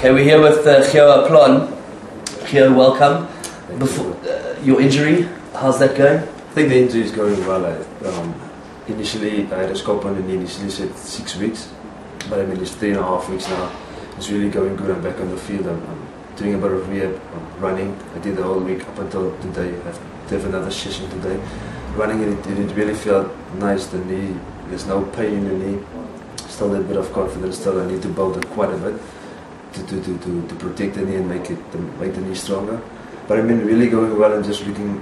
Okay, we're here with Gio Aplon. Gio, welcome. Before, your injury, how's that going? I think the injury is going well. Initially, I had a scope on the knee. Initially said 6 weeks, but I mean it's 3.5 weeks now. It's really going good. I'm back on the field. I'm doing a bit of rehab. I'm running. I did the whole week up until today. I have another session today. Running it really felt nice. The knee, there's no pain in the knee. Still a bit of confidence. Still, I need to build it quite a bit to protect the knee and make the knee stronger. But I mean, really going well and just looking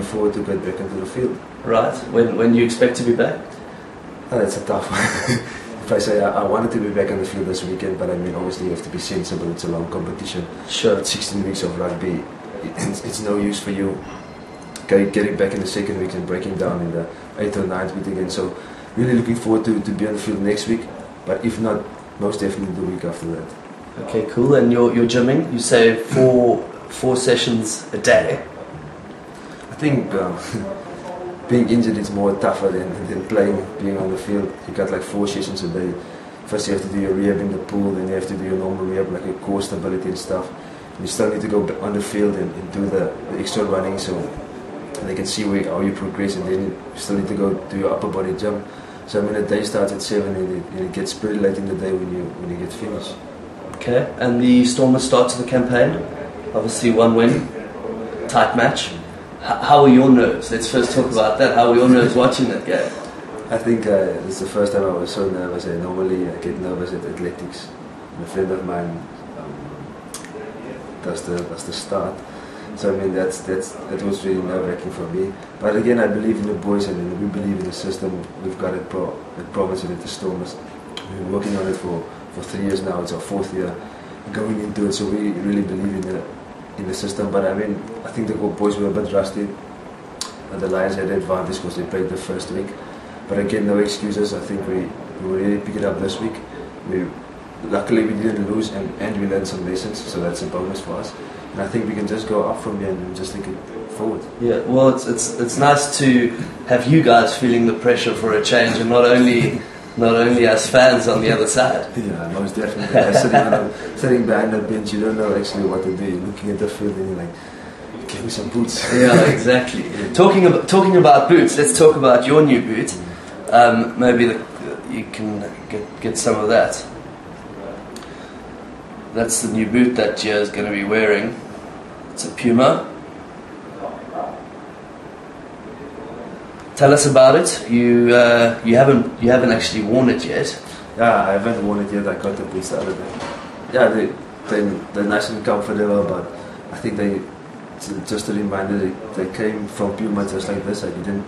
forward to get back into the field. Right. When do you expect to be back? That's a tough one. If I say I wanted to be back on the field this weekend, but I mean, obviously you have to be sensible. It's a long competition. Sure. It's 16 weeks of rugby. It's no use for you getting back in the second week and breaking down in the 8th or 9th week again. So really looking forward to be on the field next week. But if not, most definitely the week after that. Okay, cool. And you're gymming? You say four sessions a day. I think being injured is more tougher than being on the field. You got like 4 sessions a day. First you have to do your rehab in the pool, then you have to do your normal rehab like your core stability and stuff. You still need to go on the field and do the extra running so they can see how you progress, and then you still need to go do your upper body jump. So I mean, the day starts at 7 and it gets pretty late in the day when you get finished. Okay, and the Stormers start to the campaign. Obviously 1 win, tight match. How are your nerves? Let's first talk about that. How are your nerves watching that game? I think it's the first time I was so nervous. Normally I get nervous at athletics. A friend of mine does the start. So I mean that was really nerve-wracking for me. But again, I believe in the boys and we believe in the system. We've got it promised at the Stormers. We've been working on it for 3 years now. It's our 4th year going into it. So we really believe in the system. But I mean, I think the boys were a bit rusty. And the Lions had the advantage because they played the first week. But again, no excuses. I think we will really pick it up this week. Luckily we didn't lose and we learned some lessons, so that's a bonus for us. And I think we can just go up from here and just take it forward. Yeah, well, it's nice to have you guys feeling the pressure for a change, and not only as fans on the other side. Yeah, most definitely. Sitting behind the bench, you don't know actually what to do. You're looking at the field and you're like, give me some boots. Yeah, exactly. Talking about boots, let's talk about your new boot. Maybe you can get some of that. That's the new boot that Gio is going to be wearing. It's a Puma. Tell us about it. You haven't actually worn it yet. Yeah, I haven't worn it yet. I got the boots the other day. Yeah, they're nice and comfortable, but I think just a reminder, they came from Puma just like this. I didn't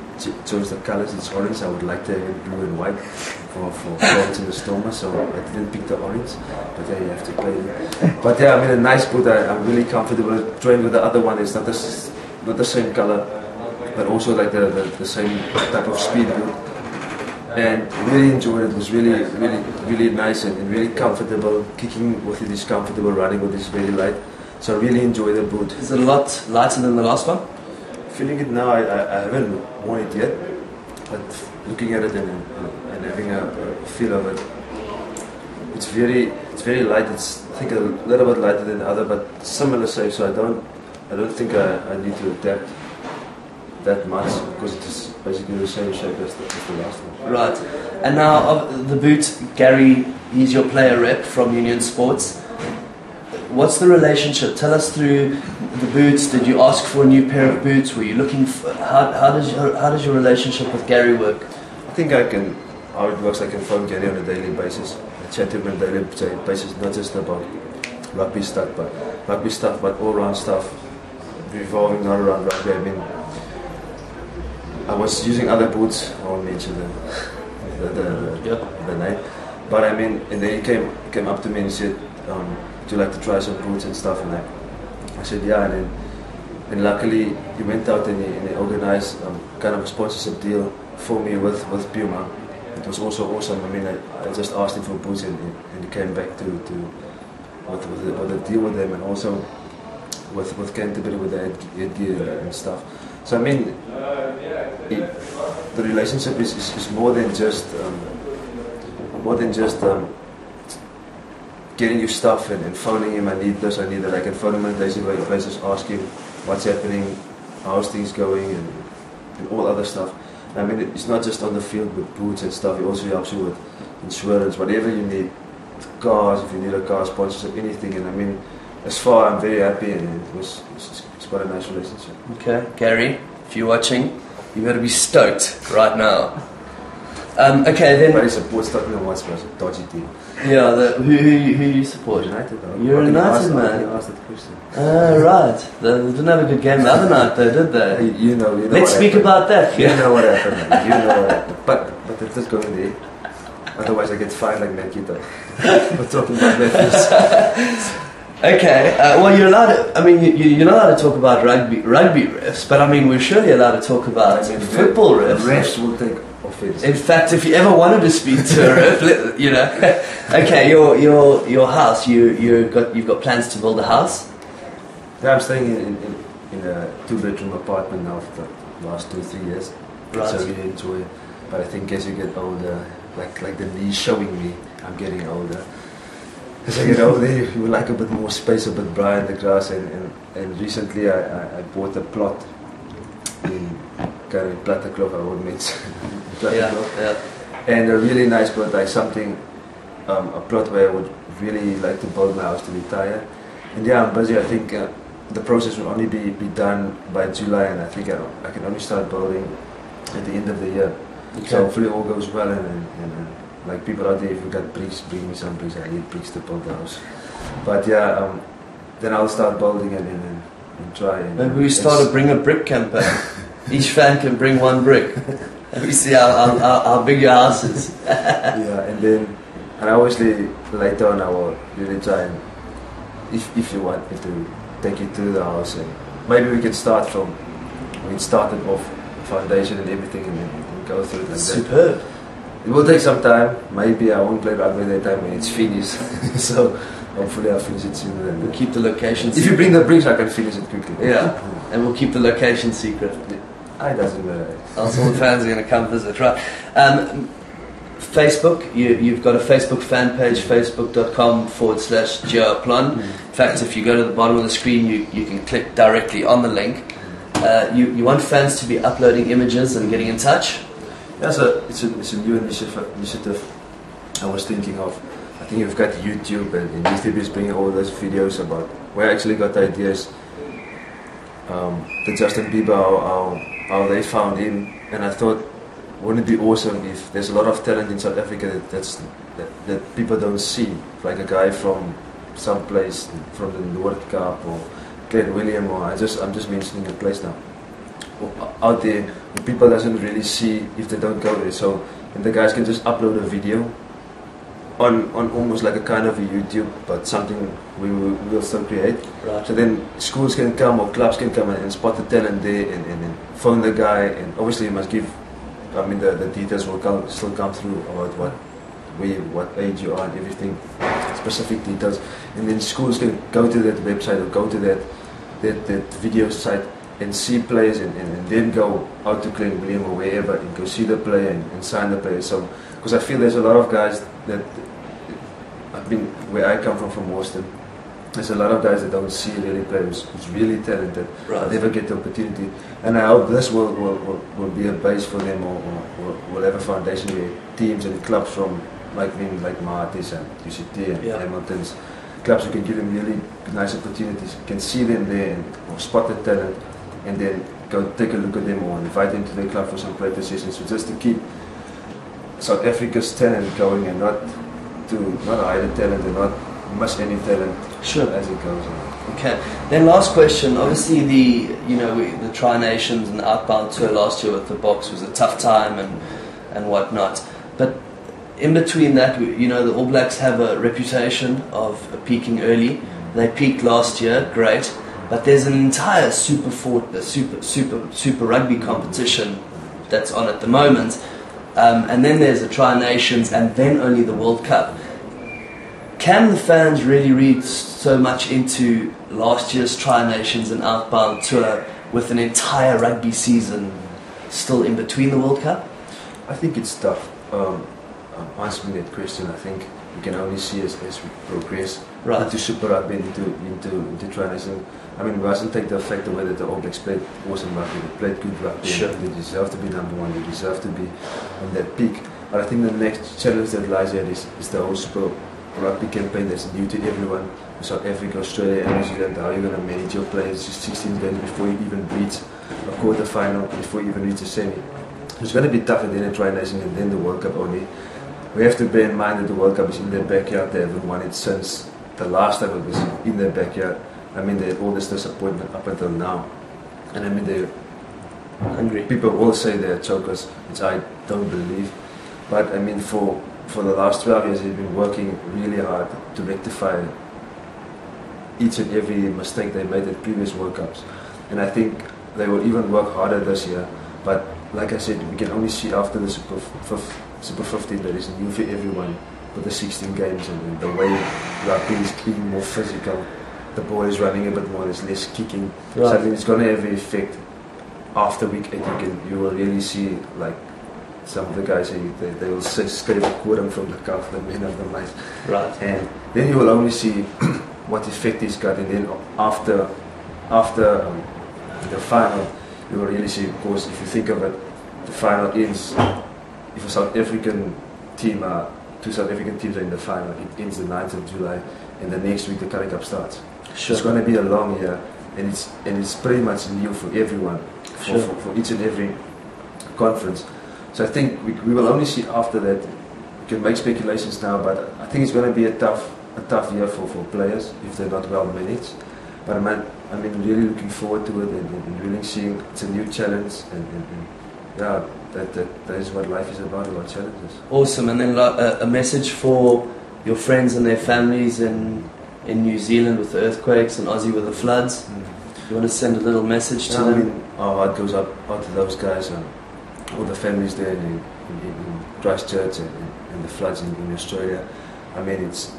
choose the colors. It's orange. I would like to have it blue and white for Florence in the Stormers, so I didn't pick the orange. But yeah, you have to play it. But yeah, I mean, a nice boot. I'm really comfortable. Trying with the other one, it's not the same color, but also like the same type of speed boot. And really enjoyed it. It was really nice and really comfortable. Kicking with it is comfortable. Running with it is very light. So I really enjoy the boot. Is it a lot lighter than the last one? Feeling it now, I haven't worn it yet, but looking at it and having a feel of it, it's very light. It's I think a little bit lighter than the other, but similar shape. So I don't think I need to adapt that much because it is basically the same shape as the last one. Right. And now the boot, Gary, he's your player rep from Union Sports. What's the relationship? Tell us through the boots. Did you ask for a new pair of boots? Were you looking for, how does your relationship with Gary work? I think how it works, I can phone Gary on a daily basis. I chat to him on a daily basis, not just about rugby stuff, but all round stuff, revolving not around rugby. I mean, I was using other boots, I won't mention them, the name, but I mean, and then he came up to me and he said, would you like to try some boots and stuff? And I said yeah, and luckily he went out and he organized kind of a sponsorship deal for me with Puma. It was also awesome. I mean, I just asked him for boots and he came back with a deal with them, and also with Canterbury with the headgear and stuff. So I mean, the relationship is more than just getting your stuff and phoning him, I need this, I need that. I can phone him on a daily basis, ask him what's happening, how's things going, and all other stuff. I mean, it's not just on the field with boots and stuff, he also helps you with insurance, whatever you need, cars, if you need a car, sponsorship, anything. And I mean, as far, I'm very happy, and it's quite a nice relationship. Okay, Gary, if you're watching, you got to be stoked right now. Okay, then. But he supports Tottenham Hotspur, a dodgy team. Yeah, who you support? United, though. You're a United man. You asked that question. Right. They didn't have a good game the other night, though, did they? You know. Let's speak about that. You know what happened, man. You know what happened. But let's just go in there. Otherwise, I get fined like Makita. We're talking about referees. Okay, well, you're allowed to, I mean, you're not allowed to talk about rugby refs, but I mean, we're surely allowed to talk about football refs. Refs will take offense. In fact, if you ever wanted to speak to a ref, you know. Okay, your house, you've got plans to build a house? Yeah, I'm staying in a 2-bedroom apartment now for the last 2-3 years. Right. So I really enjoy it. But I think as you get older, like the knees showing me, I'm getting older. As I get older, you would like a bit more space, a bit brighter in the grass, and recently I bought a plot in Plattekloof, I would meet. Yeah. And a really nice plot, like something, a plot where I would really like to build my house to retire. And yeah, I'm busy. I think the process will only be done by July, and I think I can only start building at the end of the year. Okay. So hopefully all goes well, and like people out there, if you got bricks, bring me some bricks. I need bricks to build the house. But yeah, then I'll start building and try. Maybe we start to bring a brick campaign. Each fan can bring one brick. And we see how big your house is. Yeah, and obviously later on I will really try, and if you want me to take you through the house, and maybe we can start started off foundation and everything, and go through it like Superb. that. It will take some time. Maybe I won't play rugby that time when it's finished. So hopefully I'll finish it sooner than that. We'll keep the location secret. If you bring the bricks, I can finish it quickly. Yeah, and we'll keep the location secret. It doesn't matter. All the fans are going to come visit, right? Facebook, you've got a Facebook fan page, facebook.com/Gio Aplon. In fact, if you go to the bottom of the screen, you can click directly on the link. You want fans to be uploading images and getting in touch? Yeah, so it's a new initiative I was thinking of. I think you've got YouTube, and YouTube is bringing all those videos about where I actually got the ideas. The Justin Bieber, how they found him, and I thought, wouldn't it be awesome if there's a lot of talent in South Africa that people don't see, like a guy from someplace from the North Cape or Glen William, or I'm just mentioning a place now, out there where people doesn't really see if they don't go there. So and the guys can just upload a video on almost like a kind of a YouTube, but something we will still create. Right. So then schools can come or clubs can come and spot the talent there, and phone the guy, and obviously you must give, I mean the details will still come through about what age you are and everything, specific details, and then schools can go to that website or go to that video site and see players, and then go out to Glen William or wherever and go see the player and sign the player. So because I feel there's a lot of guys that, I've been where I come from Boston, there's a lot of guys that don't see really players who's really talented, right, but never get the opportunity. And I hope this will be a base for them, or will have a foundation where teams and clubs from like Martis and UCT and Hamilton's clubs who can give them really nice opportunities, can see them there or spot the talent, and then go take a look at them or invite them to their club for some practice sessions, so just to keep South Africa's talent going, and not hide the talent and not miss any talent. Sure. As it goes on. Okay. Then last question. Obviously the Tri-Nations and the outbound tour last year with the Boks was a tough time and whatnot. But in between that, the All Blacks have a reputation of peaking early. They peaked last year, great. But there's an entire super rugby competition that's on at the moment. And then there's the Tri-Nations, and then only the World Cup. Can the fans really read so much into last year's Tri-Nations and outbound tour with an entire rugby season still in between the World Cup? I think it's tough. Answering that question, I think we can only see as we progress Right. into Super Rugby, into Tri-Nation. I mean, we mustn't take the fact away that the All Blacks played awesome rugby, they played good rugby, Sure. they deserve to be number one, they deserve to be on that peak. But I think the next challenge that lies here is the whole Super Rugby campaign that's new to everyone. South Africa, Australia and New Zealand, how you're going to manage your players 16 games before you even reach a quarter final, before you even reach a semi. So it's going to be tough at the end of Tri-Nation and then the World Cup only. We have to bear in mind that the World Cup is in their backyard. They haven't won it since the last time it was in their backyard. I mean, they had all this disappointment up until now. And I mean, they Hungry. people will say they're chokers, which I don't believe. But I mean, for the last 12 years, they've been working really hard to rectify each and every mistake they made at previous World Cups. And I think they will even work harder this year. But like I said, we can only see after the Super 15 that is new for everyone with the 16 games and the way rugby is being more physical. The ball is running a bit more, there's less kicking. Right. So I think it's going to have an effect after week 8. You will really see, like some of the guys, they will scrape a quorum from the calf, the men of the mice. Right. And then you will only see what effect he's got, and then after the final, you will really see, of course, if you think of it, the final ends, if a South African team, two South African teams are in the final, it ends the 9th of July, and the next week the Currie Cup starts. Sure. It's going to be a long year, and it's pretty much new for everyone, for each and every conference. So I think we will only see after that. We can make speculations now, but I think it's going to be a tough year for players if they're not well managed. But I mean really looking forward to it and really seeing it's a new challenge and yeah, that is what life is about challenges. Awesome. And then a message for your friends and their families in New Zealand with the earthquakes and Aussie with the floods. You want to send a little message to them? I mean, our heart goes out to those guys and all the families there in Christchurch and the floods in Australia. I mean, it's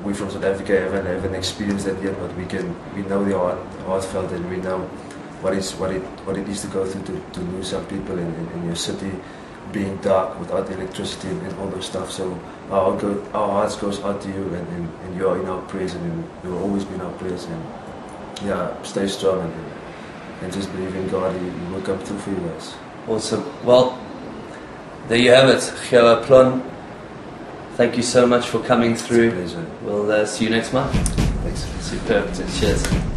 we from South Africa haven't experienced that yet, but we know the heartfelt, and we know what it is to go through to lose some people in your city, being dark without electricity and all those stuff. So our hearts goes out to you, and you are in our prayers, and you will always be in our prayers. And yeah, stay strong and just believe in God. He will come through for you guys. Awesome. Well, there you have it, Gio Aplon. Thank you so much for coming through. It's a pleasure. We'll see you next month. Thanks. Superb. Cheers.